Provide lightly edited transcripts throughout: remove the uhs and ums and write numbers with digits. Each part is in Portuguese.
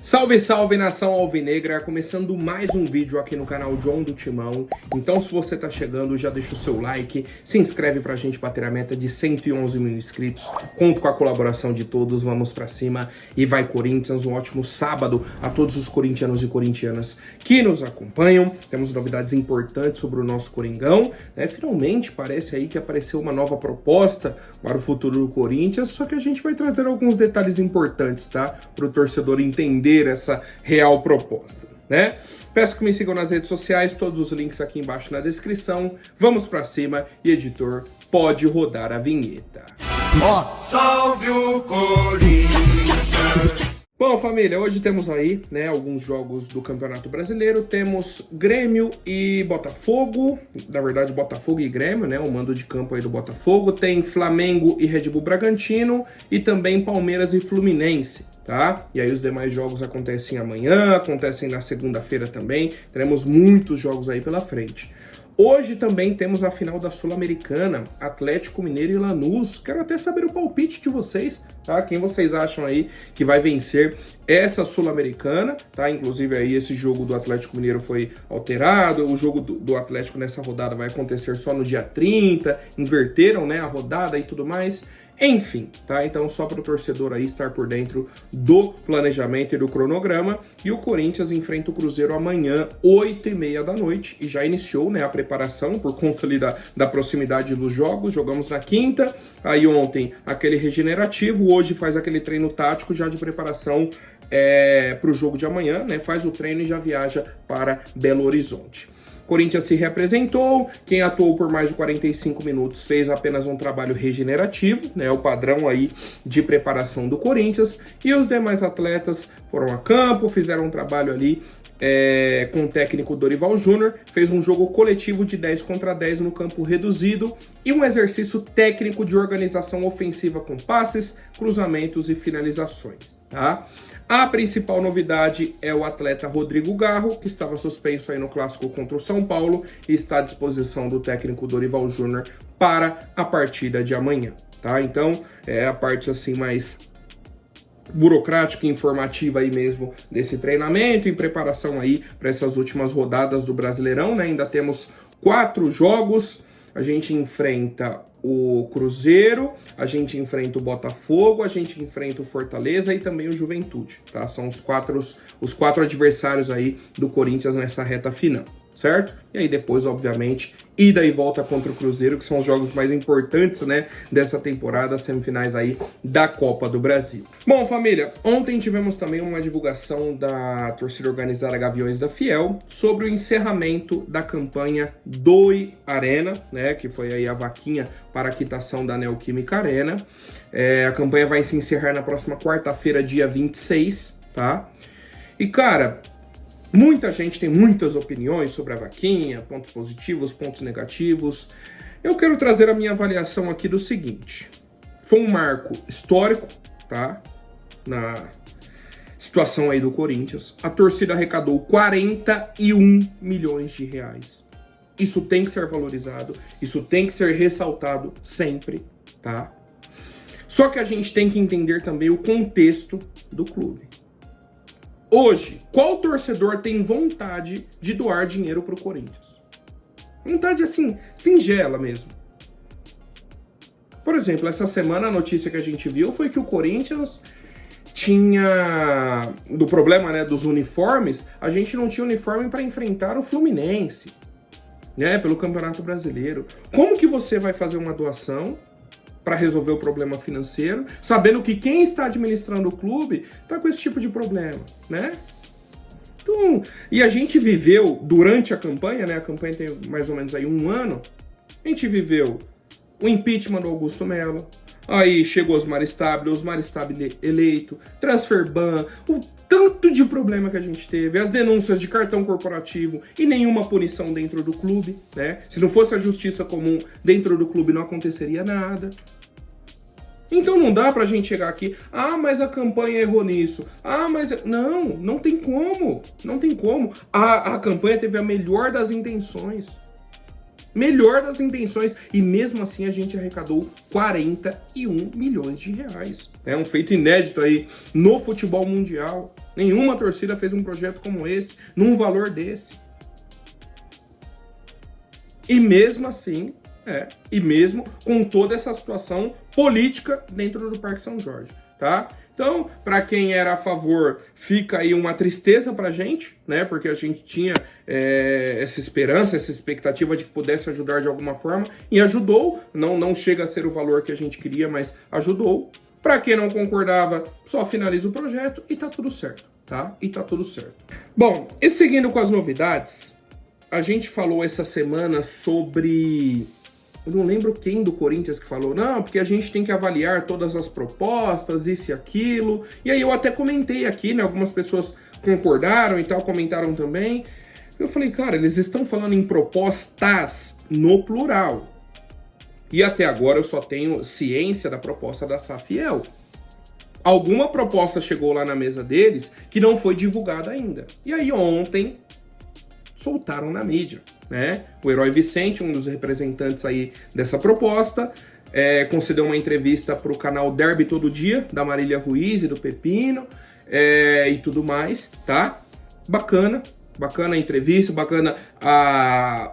Salve, salve, nação alvinegra, começando mais um vídeo aqui no canal John do Timão. Então, se você tá chegando, já deixa o seu like, se inscreve pra gente bater a meta de 111 mil inscritos. Conto com a colaboração de todos, vamos pra cima e vai Corinthians. Um ótimo sábado a todos os corintianos e corintianas que nos acompanham. Temos novidades importantes sobre o nosso Coringão, né? Finalmente parece aí que apareceu uma nova proposta para o futuro do Corinthians, só que a gente vai trazer alguns detalhes importantes, tá? Para o torcedor entender essa real proposta, né? Peço que me sigam nas redes sociais, todos os links aqui embaixo na descrição. Vamos pra cima e, editor, pode rodar a vinheta. Ó, salve o Corinthians! Bom, família, hoje temos aí, né, alguns jogos do Campeonato Brasileiro. Temos Grêmio e Botafogo, na verdade Botafogo e Grêmio, né, o mando de campo aí do Botafogo. Tem Flamengo e Red Bull Bragantino e também Palmeiras e Fluminense, tá? E aí os demais jogos acontecem amanhã, acontecem na segunda-feira também. Teremos muitos jogos aí pela frente. Hoje também temos a final da Sul-Americana, Atlético Mineiro e Lanús. Quero até saber o palpite de vocês, tá? Quem vocês acham aí que vai vencer essa Sul-Americana, tá? Inclusive aí esse jogo do Atlético Mineiro foi alterado, o jogo do Atlético nessa rodada vai acontecer só no dia 30, inverteram, né, a rodada e tudo mais. Enfim, tá? Então só para o torcedor aí estar por dentro do planejamento e do cronograma. E o Corinthians enfrenta o Cruzeiro amanhã, 8h30 da noite. E já iniciou, né, a preparação por conta ali da proximidade dos jogos. Jogamos na quinta, aí ontem aquele regenerativo, hoje faz aquele treino tático já de preparação para o jogo de amanhã, né? Faz o treino e já viaja para Belo Horizonte. Corinthians se representou, quem atuou por mais de 45 minutos fez apenas um trabalho regenerativo, né, o padrão aí de preparação do Corinthians, e os demais atletas foram a campo, fizeram um trabalho ali com o técnico Dorival Júnior, fez um jogo coletivo de 10 contra 10 no campo reduzido e um exercício técnico de organização ofensiva com passes, cruzamentos e finalizações, tá? A principal novidade é o atleta Rodrigo Garro, que estava suspenso aí no clássico contra o São Paulo e está à disposição do técnico Dorival Júnior para a partida de amanhã, tá? Então, é a parte assim mais burocrática e informativa aí mesmo desse treinamento, em preparação aí para essas últimas rodadas do Brasileirão, né? Ainda temos 4 jogos, a gente enfrenta o Cruzeiro, a gente enfrenta o Botafogo, a gente enfrenta o Fortaleza e também o Juventude, tá? São os quatro adversários aí do Corinthians nessa reta final, certo? E aí depois, obviamente, ida e volta contra o Cruzeiro, que são os jogos mais importantes, né, dessa temporada, semifinais aí da Copa do Brasil. Bom, família, ontem tivemos também uma divulgação da torcida organizada Gaviões da Fiel sobre o encerramento da campanha Doe Arena, né, que foi aí a vaquinha para a quitação da Neoquímica Arena. A campanha vai se encerrar na próxima quarta-feira, dia 26, tá? E, cara, muita gente tem muitas opiniões sobre a vaquinha, pontos positivos, pontos negativos. Eu quero trazer a minha avaliação aqui do seguinte. Foi um marco histórico, tá? Na situação aí do Corinthians. A torcida arrecadou 41 milhões de reais. Isso tem que ser valorizado, isso tem que ser ressaltado sempre, tá? Só que a gente tem que entender também o contexto do clube. Hoje, qual torcedor tem vontade de doar dinheiro pro Corinthians? Vontade, assim, singela mesmo. Por exemplo, essa semana a notícia que a gente viu foi que o Corinthians tinha... Do problema, né, dos uniformes, a gente não tinha uniforme para enfrentar o Fluminense, né, pelo Campeonato Brasileiro. Como que você vai fazer uma doação para resolver o problema financeiro, sabendo que quem está administrando o clube está com esse tipo de problema, né? Então, e a gente viveu durante a campanha, né? A campanha tem mais ou menos aí 1 ano. A gente viveu o impeachment do Augusto Melo, aí chegou Osmar Stabile eleito, transfer ban, o tanto de problema que a gente teve, as denúncias de cartão corporativo e nenhuma punição dentro do clube, né? Se não fosse a justiça comum dentro do clube não aconteceria nada. Então não dá pra gente chegar aqui, mas a campanha errou nisso, mas... Não tem como, não tem como. A campanha teve a melhor das intenções, e mesmo assim a gente arrecadou 41 milhões de reais. É um feito inédito aí no futebol mundial, Nenhuma torcida fez um projeto como esse, num valor desse. E mesmo assim, e mesmo com toda essa situação política dentro do Parque São Jorge, tá? Então, para quem era a favor, fica aí uma tristeza pra gente, né? Porque a gente tinha essa esperança, essa expectativa de que pudesse ajudar de alguma forma, e ajudou. Não chega a ser o valor que a gente queria, mas ajudou. Para quem não concordava, só finaliza o projeto e tá tudo certo, tá? E tá tudo certo. Bom, e seguindo com as novidades, a gente falou essa semana sobre... Eu não lembro quem do Corinthians que falou, não, porque a gente tem que avaliar todas as propostas, isso e aquilo. E aí eu até comentei aqui, né? Algumas pessoas concordaram e tal, comentaram também. Eu falei, cara, eles estão falando em propostas no plural. E até agora eu só tenho ciência da proposta da Safiel. Alguma proposta chegou lá na mesa deles que não foi divulgada ainda. E aí ontem soltaram na mídia, né? O Herói Vicente, um dos representantes aí dessa proposta, concedeu uma entrevista para o canal Derby Todo Dia, da Marília Ruiz e do Pepino, e tudo mais, tá? Bacana a entrevista, bacana a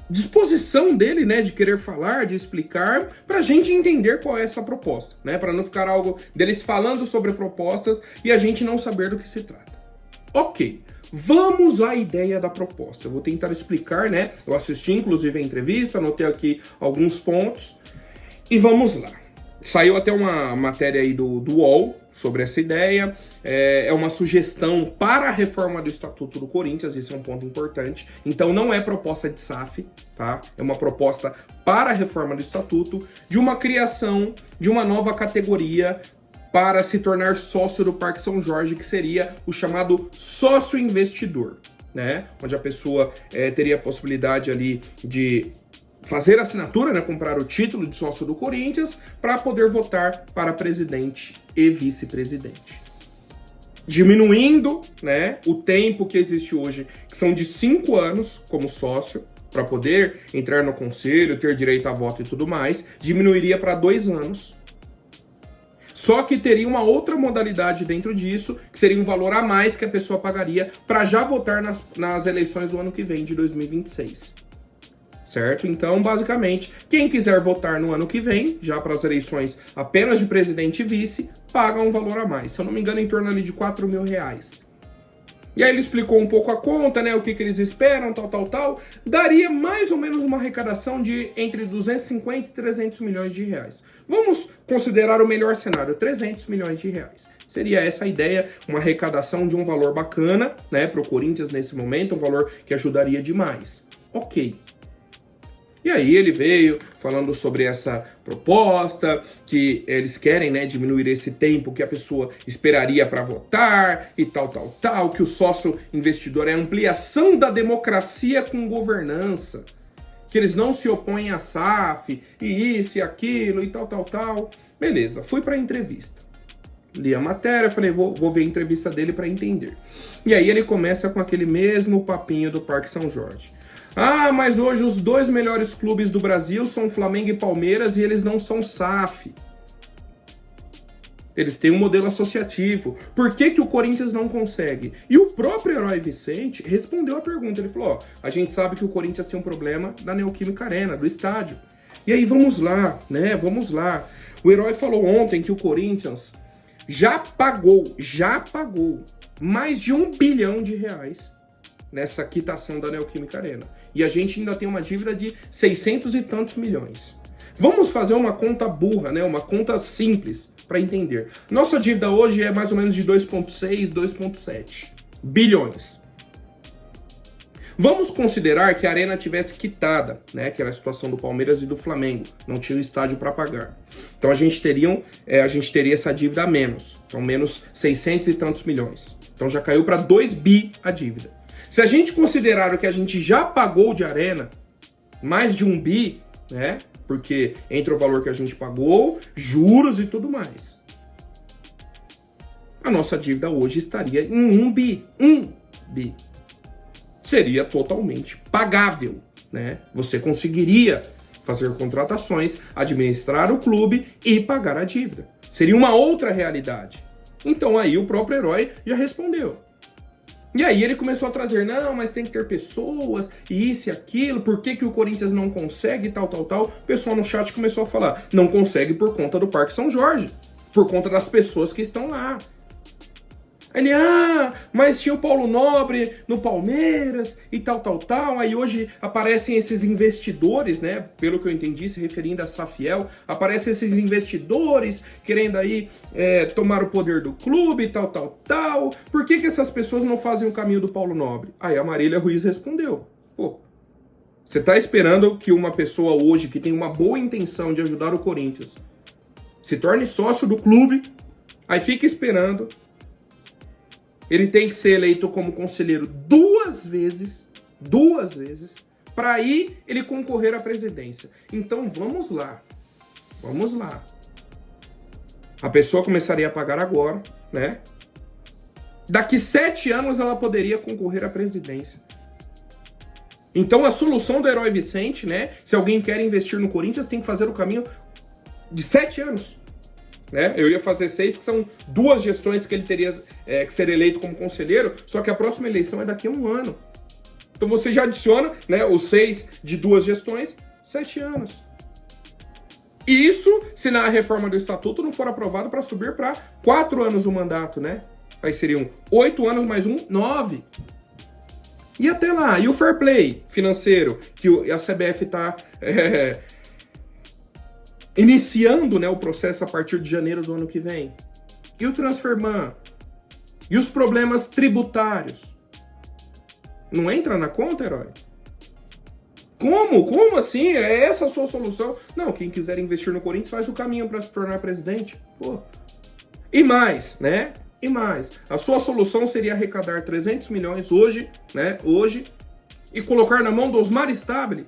disposição dele, né, de querer falar, de explicar, pra gente entender qual é essa proposta, né? Para não ficar algo deles falando sobre propostas e a gente não saber do que se trata. Ok. Vamos à ideia da proposta. Eu vou tentar explicar, né? Eu assisti, inclusive, a entrevista, anotei aqui alguns pontos. E vamos lá. Saiu até uma matéria aí do UOL sobre essa ideia. É uma sugestão para a reforma do Estatuto do Corinthians, isso é um ponto importante. Então não é proposta de SAF, tá? É uma proposta para a reforma do Estatuto, de uma criação de uma nova categoria para se tornar sócio do Parque São Jorge, que seria o chamado sócio investidor, né? Onde a pessoa teria a possibilidade ali de fazer a assinatura, né? Comprar o título de sócio do Corinthians para poder votar para presidente e vice-presidente. Diminuindo, né, o tempo que existe hoje, que são de 5 anos como sócio, para poder entrar no conselho, ter direito a voto e tudo mais, diminuiria para 2 anos. Só que teria uma outra modalidade dentro disso, que seria um valor a mais que a pessoa pagaria para já votar nas eleições do ano que vem, de 2026. Certo? Então, basicamente, quem quiser votar no ano que vem, já para as eleições apenas de presidente e vice, paga um valor a mais. Se eu não me engano, em torno ali de R$4.000. E aí ele explicou um pouco a conta, né? O que eles esperam, tal. Daria mais ou menos uma arrecadação de entre 250 e 300 milhões de reais. Vamos considerar o melhor cenário, 300 milhões de reais. Seria essa a ideia, uma arrecadação de um valor bacana, né? Para o Corinthians nesse momento, um valor que ajudaria demais. Ok. E aí ele veio falando sobre essa proposta, que eles querem, né, diminuir esse tempo que a pessoa esperaria para votar e tal, que o sócio investidor é a ampliação da democracia com governança, que eles não se opõem à SAF, e isso e aquilo e tal. Beleza, fui para a entrevista. Li a matéria, falei, vou ver a entrevista dele para entender. E aí ele começa com aquele mesmo papinho do Parque São Jorge. Ah, mas hoje os 2 melhores clubes do Brasil são Flamengo e Palmeiras e eles não são SAF. Eles têm um modelo associativo. Por que o Corinthians não consegue? E o próprio Herói Vicente respondeu a pergunta. Ele falou, a gente sabe que o Corinthians tem um problema da Neoquímica Arena, do estádio. E aí vamos lá, né? Vamos lá. O Herói falou ontem que o Corinthians já pagou mais de R$1 bilhão nessa quitação da Neoquímica Arena. E a gente ainda tem uma dívida de 600 e tantos milhões. Vamos fazer uma conta burra, né? Uma conta simples para entender. Nossa dívida hoje é mais ou menos de 2,6, 2,7 bilhões. Vamos considerar que a Arena tivesse quitada, né? Que era a situação do Palmeiras e do Flamengo. Não tinha o estádio para pagar. Então a gente teria essa dívida a menos. Então menos 600 e tantos milhões. Então já caiu para 2 bi a dívida. Se a gente considerar o que a gente já pagou de Arena, mais de 1 bi, né? Porque entre o valor que a gente pagou, juros e tudo mais. A nossa dívida hoje estaria em 1 bi. 1 bi. Seria totalmente pagável, né? Você conseguiria fazer contratações, administrar o clube e pagar a dívida. Seria uma outra realidade. Então aí o próprio Herói já respondeu. E aí ele começou a trazer, não, mas tem que ter pessoas, e isso e aquilo, por que o Corinthians não consegue, tal. O pessoal no chat começou a falar, não consegue por conta do Parque São Jorge, por conta das pessoas que estão lá. Ele, mas tinha o Paulo Nobre no Palmeiras e tal. Aí hoje aparecem esses investidores, né? Pelo que eu entendi, se referindo a Safiel, aparecem esses investidores querendo aí tomar o poder do clube e tal. Por que essas pessoas não fazem o caminho do Paulo Nobre? Aí a Marília Ruiz respondeu, pô, você tá esperando que uma pessoa hoje que tem uma boa intenção de ajudar o Corinthians se torne sócio do clube, aí fica esperando. Ele tem que ser eleito como conselheiro duas vezes, para aí ele concorrer à presidência. Então vamos lá. A pessoa começaria a pagar agora, né? Daqui 7 anos ela poderia concorrer à presidência. Então a solução do Herói Vicente, né? Se alguém quer investir no Corinthians, tem que fazer o caminho de 7 anos. Né? Eu ia fazer 6, que são 2 gestões que ele teria que ser eleito como conselheiro, só que a próxima eleição é daqui a 1 ano. Então você já adiciona, né, os 6 de 2 gestões, 7 anos. E isso se na reforma do estatuto não for aprovado para subir para 4 anos o mandato, né? Aí seriam 8 anos mais 1, 9. E até lá, e o fair play financeiro, que a CBF está iniciando, né, o processo a partir de janeiro do ano que vem. E o Transferban? E os problemas tributários? Não entra na conta, Herói? Como assim? É essa a sua solução? Não, quem quiser investir no Corinthians faz o caminho para se tornar presidente. Pô. E mais, né? A sua solução seria arrecadar 300 milhões hoje, né? E colocar na mão do Osmar Stabile.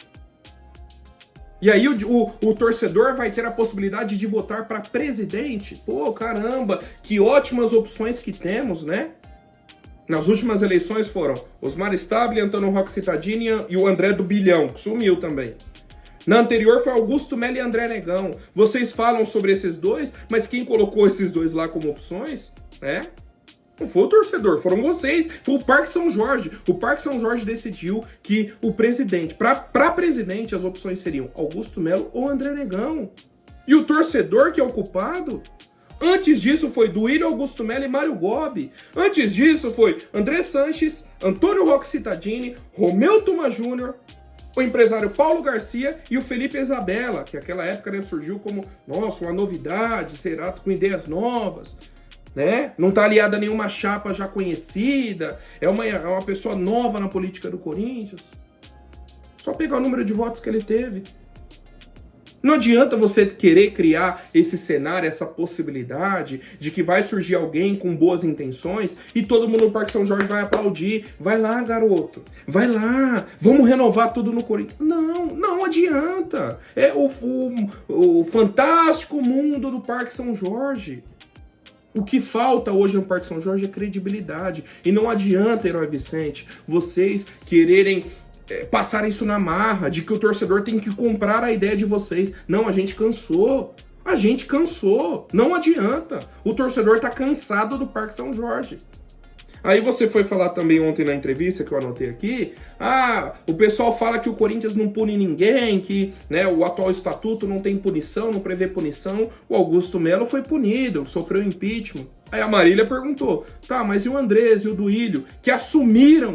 E aí o torcedor vai ter a possibilidade de votar para presidente. Pô, caramba, que ótimas opções que temos, né? Nas últimas eleições foram Osmar Stabile, Antônio Roque Cittadini e o André do Bilhão, que sumiu também. Na anterior foi Augusto Melo e André Negão. Vocês falam sobre esses dois, mas quem colocou esses dois lá como opções, né? Não foi o torcedor, foram vocês. Foi o Parque São Jorge. O Parque São Jorge decidiu que o presidente, para presidente, as opções seriam Augusto Melo ou André Negão. E o torcedor que é o culpado? Antes disso foi Duílio Augusto Melo e Mário Gobi. Antes disso foi André Sanches, Antônio Roque Cittadini, Romeu Tuma Júnior, o empresário Paulo Garcia e o Felipe Isabella, que naquela época, né, surgiu como, nossa, uma novidade, será com ideias novas. Né? Não está aliada a nenhuma chapa já conhecida, é uma pessoa nova na política do Corinthians. Só pegar o número de votos que ele teve. Não adianta você querer criar esse cenário, essa possibilidade de que vai surgir alguém com boas intenções e todo mundo no Parque São Jorge vai aplaudir. Vai lá, garoto. Vai lá. Vamos renovar tudo no Corinthians. Não adianta. É o fantástico mundo do Parque São Jorge. O que falta hoje no Parque São Jorge é credibilidade. E não adianta, Herói Vicente, vocês quererem passar isso na marra, de que o torcedor tem que comprar a ideia de vocês. Não, a gente cansou. Não adianta. O torcedor tá cansado do Parque São Jorge. Aí você foi falar também ontem na entrevista que eu anotei aqui, o pessoal fala que o Corinthians não pune ninguém, que, né, o atual estatuto não tem punição, não prevê punição. O Augusto Melo foi punido, sofreu impeachment. Aí a Marília perguntou, tá, mas e o Andrés e o Duílio, que assumiram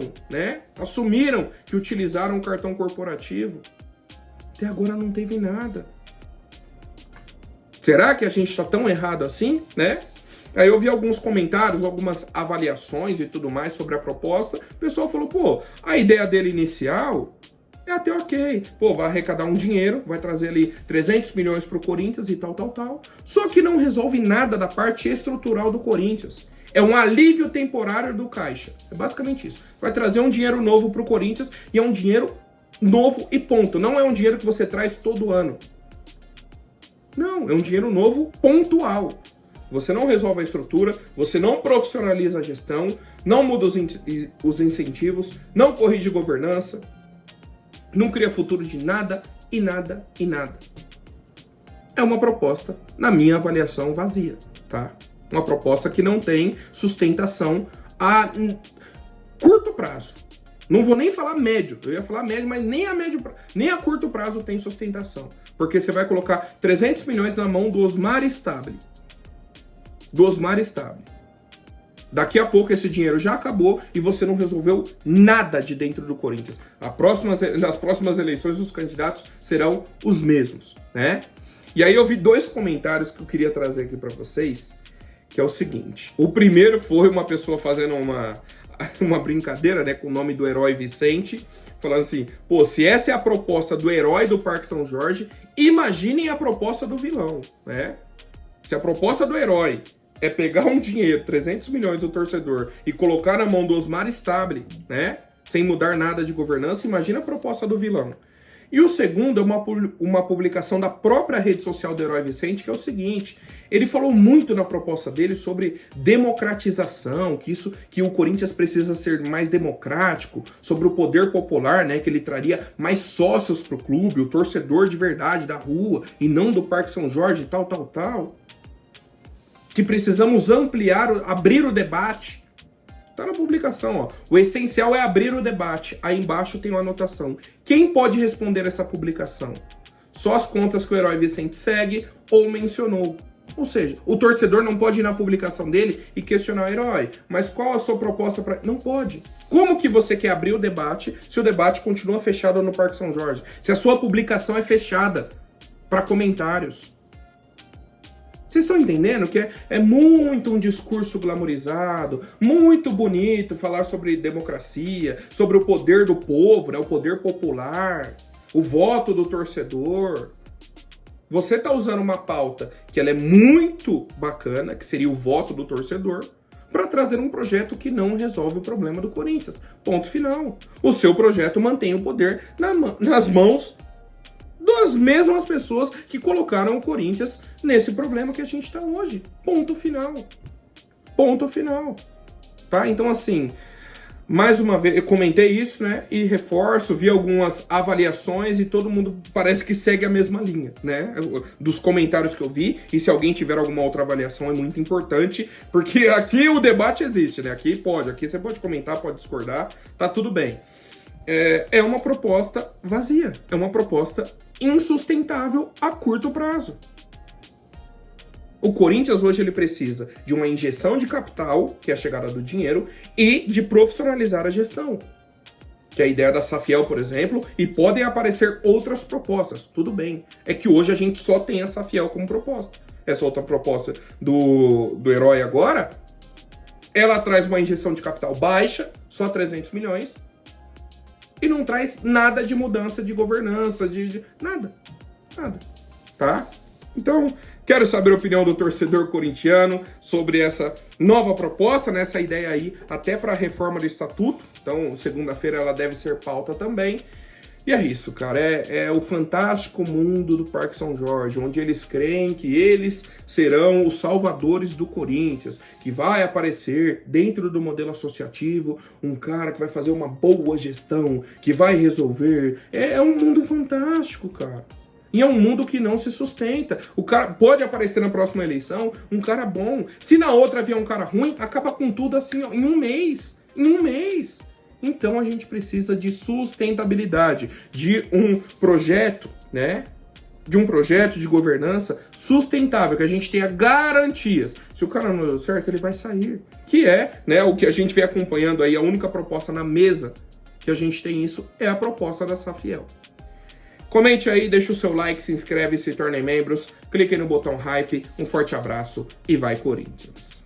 que utilizaram o cartão corporativo? Até agora não teve nada. Será que a gente tá tão errado assim, né? Aí eu vi alguns comentários, algumas avaliações e tudo mais sobre a proposta. O pessoal falou, pô, a ideia dele inicial é até ok. Pô, vai arrecadar um dinheiro, vai trazer ali 300 milhões pro Corinthians e tal. Só que não resolve nada da parte estrutural do Corinthians. É um alívio temporário do caixa. É basicamente isso. Vai trazer um dinheiro novo pro Corinthians e é um dinheiro novo e ponto. Não é um dinheiro que você traz todo ano. Não, é um dinheiro novo pontual. Você não resolve a estrutura, você não profissionaliza a gestão, não muda os incentivos, não corrige governança, não cria futuro de nada e nada e nada. É uma proposta, na minha avaliação, vazia, tá? Uma proposta que não tem sustentação a curto prazo. Não vou nem falar médio, eu ia falar médio, mas nem nem a curto prazo tem sustentação. Porque você vai colocar 300 milhões na mão do Osmar Stabile. Daqui a pouco esse dinheiro já acabou e você não resolveu nada de dentro do Corinthians. Nas próximas eleições, os candidatos serão os mesmos, né? E aí eu vi 2 comentários que eu queria trazer aqui para vocês, que é o seguinte. O primeiro foi uma pessoa fazendo uma brincadeira, né, com o nome do herói Vicente, falando assim, pô, se essa é a proposta do herói do Parque São Jorge, imaginem a proposta do vilão, né? Se a proposta do herói é pegar um dinheiro, 300 milhões do torcedor, e colocar na mão do Osmar Stabile, né, sem mudar nada de governança, imagina a proposta do vilão. E o segundo é uma publicação da própria rede social do Herói Vicente, que é o seguinte, ele falou muito na proposta dele sobre democratização, que o Corinthians precisa ser mais democrático, sobre o poder popular, né, que ele traria mais sócios pro clube, o torcedor de verdade da rua, e não do Parque São Jorge, tal. Que precisamos abrir o debate. Tá na publicação, ó. O essencial é abrir o debate. Aí embaixo tem uma anotação. Quem pode responder essa publicação? Só as contas que o Herói Vicente segue ou mencionou. Ou seja, o torcedor não pode ir na publicação dele e questionar o Herói. Mas qual a sua proposta para... Não pode. Como que você quer abrir o debate se o debate continua fechado no Parque São Jorge? Se a sua publicação é fechada para comentários? Vocês estão entendendo que é muito um discurso glamorizado, muito bonito falar sobre democracia, sobre o poder do povo, né, o poder popular, o voto do torcedor. Você está usando uma pauta que ela é muito bacana, que seria o voto do torcedor, para trazer um projeto que não resolve o problema do Corinthians. Ponto final. O seu projeto mantém o poder nas mãos das mesmas pessoas que colocaram o Corinthians nesse problema que a gente está hoje. Ponto final. Ponto final. Tá? Então, assim, mais uma vez, eu comentei isso, né? E reforço, vi algumas avaliações e todo mundo parece que segue a mesma linha, né? Dos comentários que eu vi. E se alguém tiver alguma outra avaliação, é muito importante, porque aqui o debate existe, né? Aqui você pode comentar, pode discordar, tá tudo bem. É uma proposta vazia, é uma proposta insustentável a curto prazo. O Corinthians hoje ele precisa de uma injeção de capital, que é a chegada do dinheiro, e de profissionalizar a gestão. Que é a ideia da Safiel, por exemplo, e podem aparecer outras propostas, tudo bem. É que hoje a gente só tem a Safiel como proposta. Essa outra proposta do Herói agora, ela traz uma injeção de capital baixa, só 300 milhões, e não traz nada de mudança de governança, nada, tá? Então, quero saber a opinião do torcedor corintiano sobre essa nova proposta, né? Essa ideia aí, até para a reforma do estatuto. Então, segunda-feira ela deve ser pauta também. E é isso, cara, é o fantástico mundo do Parque São Jorge, onde eles creem que eles serão os salvadores do Corinthians, que vai aparecer dentro do modelo associativo um cara que vai fazer uma boa gestão, que vai resolver. É um mundo fantástico, cara. E é um mundo que não se sustenta. O cara pode aparecer na próxima eleição um cara bom. Se na outra vier um cara ruim, acaba com tudo assim, ó, em um mês. Então a gente precisa de sustentabilidade, de um projeto, né? De um projeto de governança sustentável, que a gente tenha garantias. Se o cara não deu certo, ele vai sair. Que é, né, o que a gente vem acompanhando aí, a única proposta na mesa que a gente tem isso é a proposta da Safiel. Comente aí, deixa o seu like, se inscreve, se tornem membros, clique no botão hype, um forte abraço e vai Corinthians!